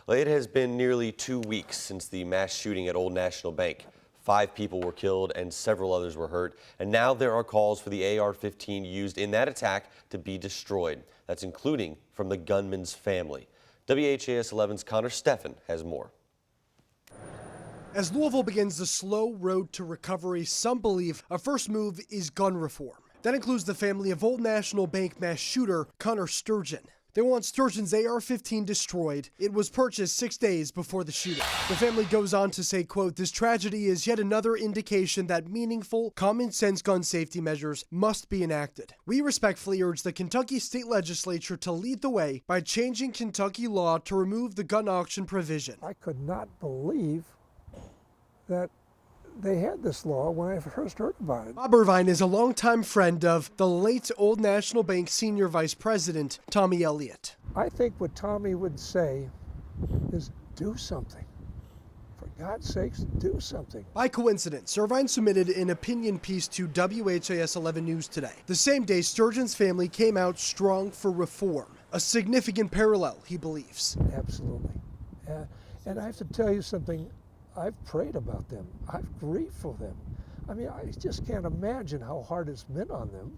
Well, it has been nearly 2 weeks since the mass shooting at Old National Bank. 5 people were killed and several others were hurt. And now there are calls for the AR-15 used in that attack to be destroyed. That's including from the gunman's family. WHAS11's Connor Steffen has more. As Louisville begins the slow road to recovery, some believe a first move is gun reform. That includes the family of Old National Bank mass shooter Connor Sturgeon. They want Sturgeon's AR-15 destroyed. It was purchased 6 days before the shooting. The family goes on to say, quote, "This tragedy is yet another indication that meaningful, common-sense gun safety measures must be enacted. We respectfully urge the Kentucky State Legislature to lead the way by changing Kentucky law to remove the gun auction provision." I could not believe that they had this law when I first heard about it. Bob Irvine is a longtime friend of the late Old National Bank Senior Vice President Tommy Elliott. I think what Tommy would say is do something. For God's sakes, do something. By coincidence, Irvine submitted an opinion piece to WHAS 11 News today. The same day, Sturgeon's family came out strong for reform. A significant parallel, he believes. Absolutely. And I have to tell you something. I've prayed about them. I've grieved for them. I mean, I just can't imagine how hard it's been on them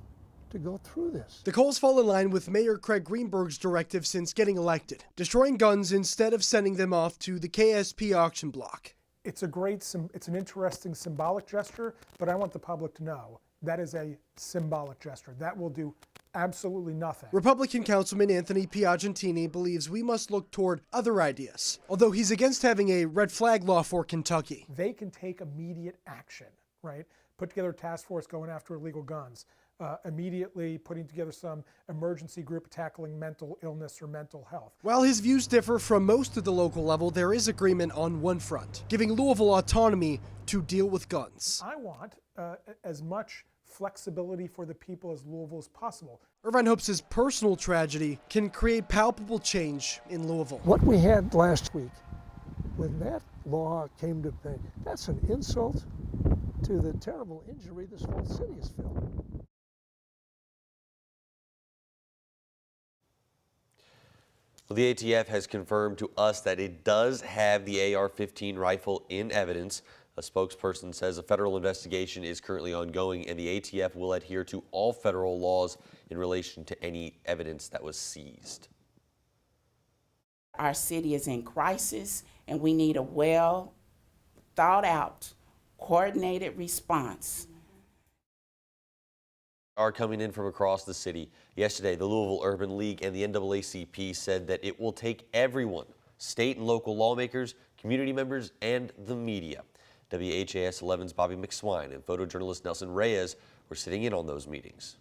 to go through this. The calls fall in line with Mayor Craig Greenberg's directive since getting elected, destroying guns instead of sending them off to the KSP auction block. It's an interesting symbolic gesture, but I want the public to know that is a symbolic gesture. That will do absolutely nothing. Republican Councilman Anthony Piagentini believes we must look toward other ideas, although he's against having a red flag law for Kentucky. They can take immediate action, right? Put together a task force going after illegal guns, immediately putting together some emergency group tackling mental illness or mental health. While his views differ from most at the local level, there is agreement on one front, giving Louisville autonomy to deal with guns. I want as much flexibility for the people as Louisville as possible. Irvine hopes his personal tragedy can create palpable change in Louisville. What we had last week, when that law came to be, that's an insult to the terrible injury this whole city has felt. Well, the ATF has confirmed to us that it does have the AR-15 rifle in evidence. A spokesperson says a federal investigation is currently ongoing and the ATF will adhere to all federal laws in relation to any evidence that was seized. Our city is in crisis and we need a well thought out, coordinated response. Are coming in from across the city. Yesterday, the Louisville Urban League and the NAACP said that it will take everyone, state and local lawmakers, community members, and the media. WHAS 11's Bobby McSwine and photojournalist Nelson Reyes were sitting in on those meetings.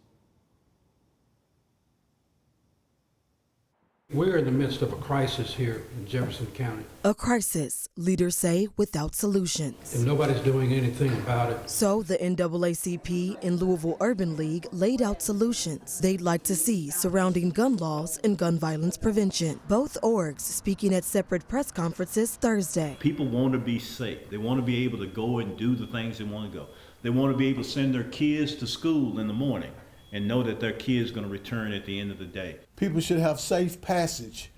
We're in the midst of a crisis here in Jefferson County. A crisis, leaders say, without solutions. And nobody's doing anything about it. So the NAACP and Louisville Urban League laid out solutions they'd like to see surrounding gun laws and gun violence prevention. Both orgs speaking at separate press conferences Thursday. People want to be safe. They want to be able to go and do the things they want to go. They want to be able to send their kids to school in the morning and know that their kid's going to return at the end of the day. People should have safe passage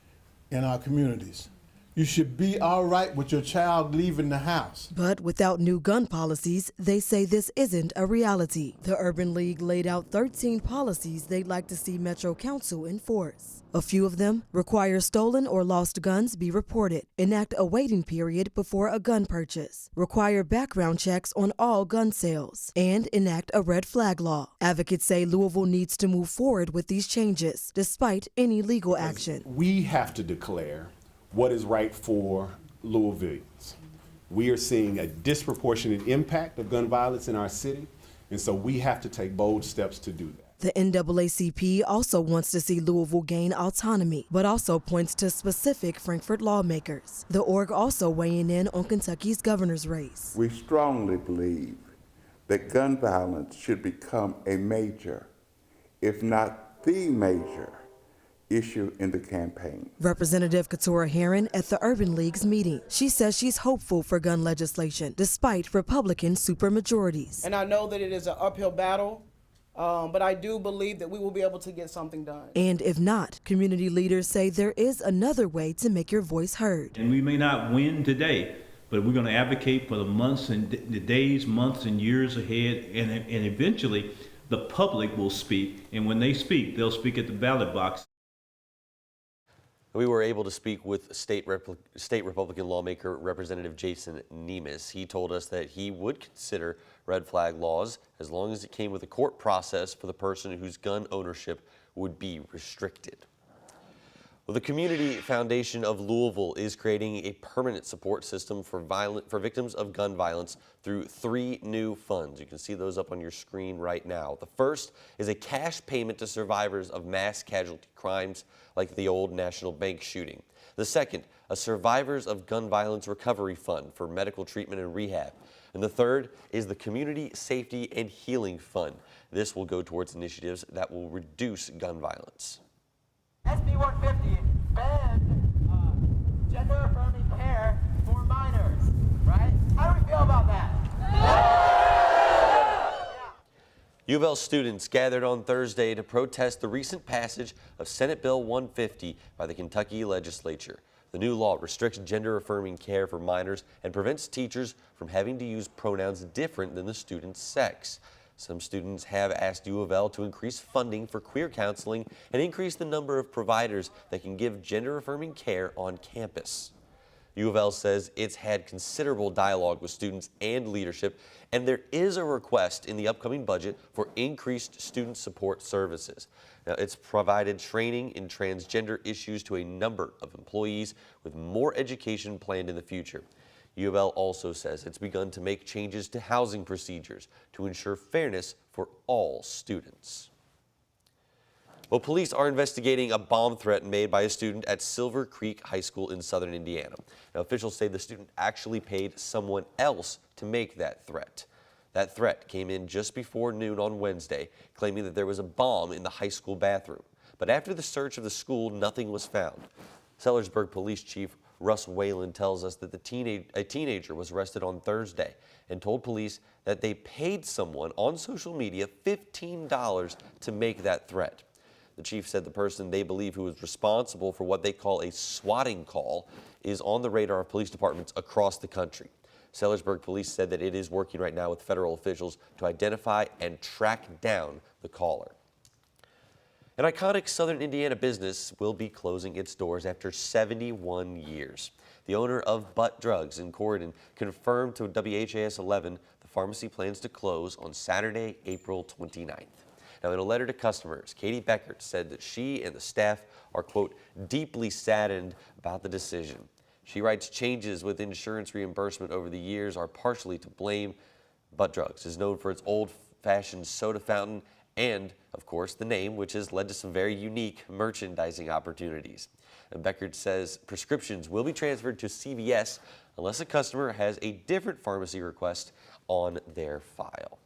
in our communities. You should be all right with your child leaving the house. But without new gun policies, they say this isn't a reality. The Urban League laid out 13 policies they'd like to see Metro Council enforce. A few of them require stolen or lost guns be reported, enact a waiting period before a gun purchase, require background checks on all gun sales, and enact a red flag law. Advocates say Louisville needs to move forward with these changes, despite any legal action. We have to declare what is right for Louisvillians. We are seeing a disproportionate impact of gun violence in our city, and so we have to take bold steps to do that. The NAACP also wants to see Louisville gain autonomy, but also points to specific Frankfort lawmakers. The org also weighing in on Kentucky's governor's race. We strongly believe that gun violence should become a major, if not the major, issue in the campaign. Representative Keturah Herron at the Urban League's meeting. She says she's hopeful for gun legislation, despite Republican supermajorities. And I know that it is an uphill battle But I do believe that we will be able to get something done. And if not, community leaders say there is another way to make your voice heard. And we may not win today, but we're going to advocate for the months and the days, months and years ahead, and eventually the public will speak, and when they speak, they'll speak at the ballot box. We were able to speak with state Republican lawmaker Representative Jason Nemes. He told us that he would consider red flag laws as long as it came with a court process for the person whose gun ownership would be restricted. Well, the Community Foundation of Louisville is creating a permanent support system for victims of gun violence through 3 new funds. You can see those up on your screen right now. The first is a cash payment to survivors of mass casualty crimes like the Old National Bank shooting. The second, a Survivors of Gun Violence Recovery Fund for medical treatment and rehab. And the third is the Community Safety and Healing Fund. This will go towards initiatives that will reduce gun violence. SB 150 banned gender-affirming care for minors, right? How do we feel about that? U of L students gathered on Thursday to protest the recent passage of Senate Bill 150 by the Kentucky legislature. The new law restricts gender-affirming care for minors and prevents teachers from having to use pronouns different than the student's sex. Some students have asked U of L to increase funding for queer counseling and increase the number of providers that can give gender-affirming care on campus. U of L says it's had considerable dialogue with students and leadership, and there is a request in the upcoming budget for increased student support services. Now, it's provided training in transgender issues to a number of employees with more education planned in the future. U of L also says it's begun to make changes to housing procedures to ensure fairness for all students. Well, police are investigating a bomb threat made by a student at Silver Creek High School in southern Indiana. Now, officials say the student actually paid someone else to make that threat. That threat came in just before noon on Wednesday, claiming that there was a bomb in the high school bathroom. But after the search of the school, nothing was found. Sellersburg Police Chief Russ Whalen tells us that a teenager was arrested on Thursday and told police that they paid someone on social media $15 to make that threat. The chief said the person they believe who was responsible for what they call a swatting call is on the radar of police departments across the country. Sellersburg Police said that it is working right now with federal officials to identify and track down the caller. An iconic southern Indiana business will be closing its doors after 71 years. The owner of Butt Drugs in Corydon confirmed to WHAS11 the pharmacy plans to close on Saturday, April 29th. Now, in a letter to customers, Katie Beckert said that she and the staff are, quote, deeply saddened about the decision. She writes, changes with insurance reimbursement over the years are partially to blame. Butt Drugs is known for its old-fashioned soda fountain and, of course, the name, which has led to some very unique merchandising opportunities. And Beckert says prescriptions will be transferred to CVS unless a customer has a different pharmacy request on their file.